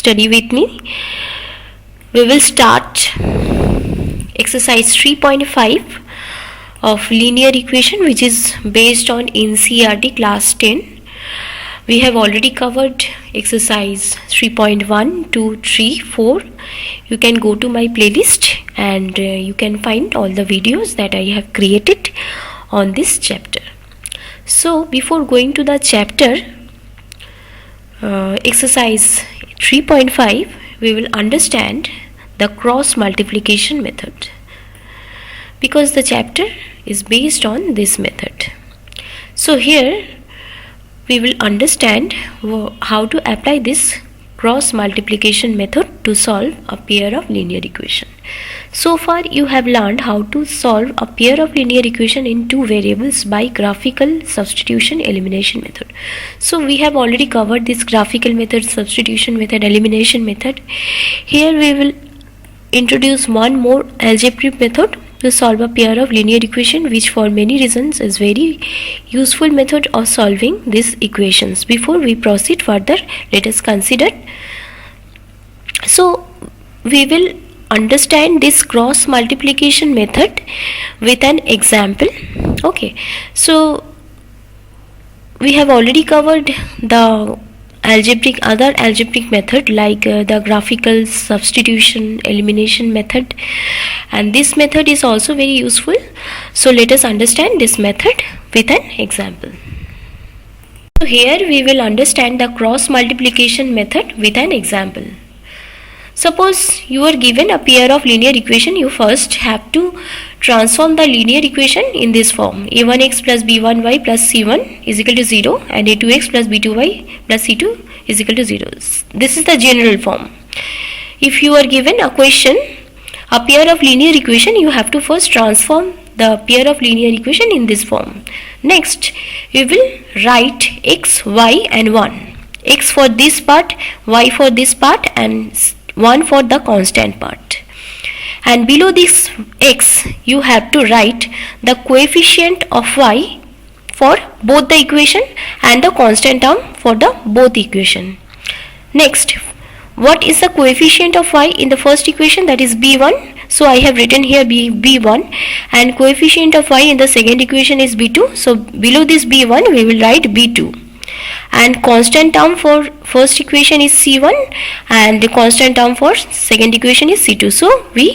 study with me. We will start exercise 3.5 of linear equation, which is based on NCERT class 10. We have already covered exercise 3.1, 2, 3, 4. You can go to my playlist and you can find all the videos that I have created on this chapter. So before going to the chapter, exercise 3.5, we will understand the cross multiplication method, because the chapter is based on this method. So here we will understand how to apply this cross multiplication method to solve a pair of linear equation. So far you have learned how to solve a pair of linear equation in two variables by graphical substitution elimination method. So we have already covered this graphical method, substitution method, elimination method. Here we will introduce one more algebraic method to solve a pair of linear equation, which for many reasons is very useful method of solving these equations. Before we proceed further, let us consider. So we will understand this cross multiplication method with an example. Okay, so we have already covered the other algebraic method like the graphical substitution elimination method, and this method is also very useful. So let us understand this method with an example. So here we will understand the cross multiplication method with an example. Suppose you are given a pair of linear equation. You first have to transform the linear equation in this form: a1x plus b1y plus c1 is equal to 0 and a2x plus b2y plus c2 is equal to 0. This is the general form. If you are given a question, a pair of linear equation, you have to first transform the pair of linear equation in this form. Next, we will write x, y and 1. X for this part, y for this part, and 1 for the constant part. And below this x, you have to write the coefficient of y for both the equation and the constant term for the both equation. Next, what is the coefficient of y in the first equation? That is b1. So I have written here b1, and coefficient of y in the second equation is b2. So below this b1 we will write b2. And constant term for first equation is c1 and the constant term for second equation is c2. So we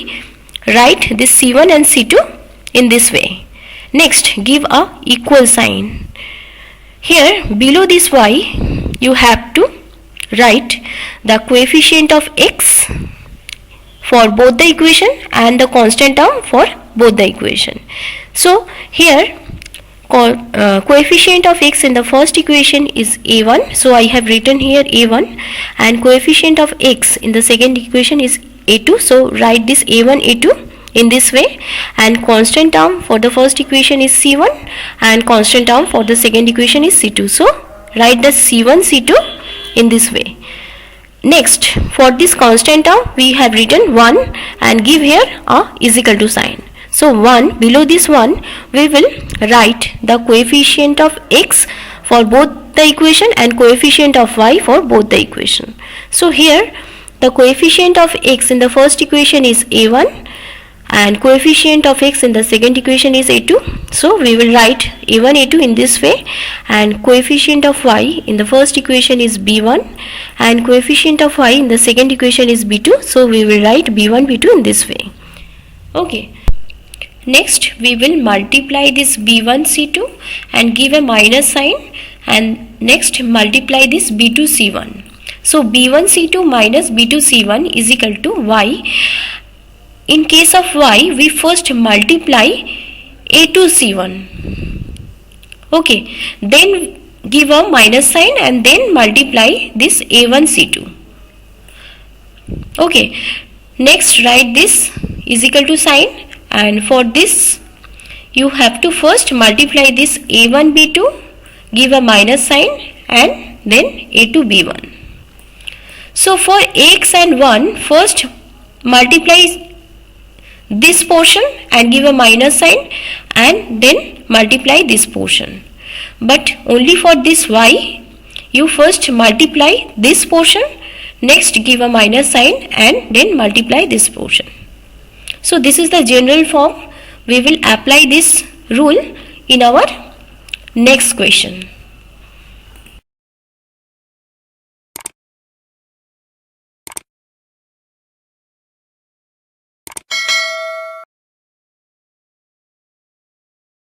write this c1 and c2 in this way. Next, give a equal sign. Here below this y, you have to write the coefficient of x for both the equation and the constant term for both the equation. So here coefficient of x in the first equation is a1, so I have written here a1, and coefficient of x in the second equation is a2, so write this a1 a2 in this way, and constant term for the first equation is c1 and constant term for the second equation is c2, so write the c1 c2 in this way. Next, for this constant term we have written 1 and give here a is equal to sign. So 1, below this 1 we will write the coefficient of x for both the equation and coefficient of y for both the equation. So here the coefficient of x in the first equation is a1 and coefficient of x in the second equation is a2. So we will write a1 a2 in this way, and coefficient of y in the first equation is b1 and coefficient of y in the second equation is b2. So we will write b1 b2 in this way. Okay. Next, we will multiply this b1 c2 and give a minus sign, and next multiply this b2 c1. So b1 c2 minus b2 c1 is equal to y. In case of y, we first multiply a2 c1. Okay, then give a minus sign and then multiply this a1 c2. Okay, next write this is equal to sign. And for this you have to first multiply this a1 b2, give a minus sign, and then a2 b1. So for x and 1, first multiply this portion and give a minus sign and then multiply this portion. But only for this y, you first multiply this portion, Next, give a minus sign and then multiply this portion. So this is the general form. We will apply this rule in our next question.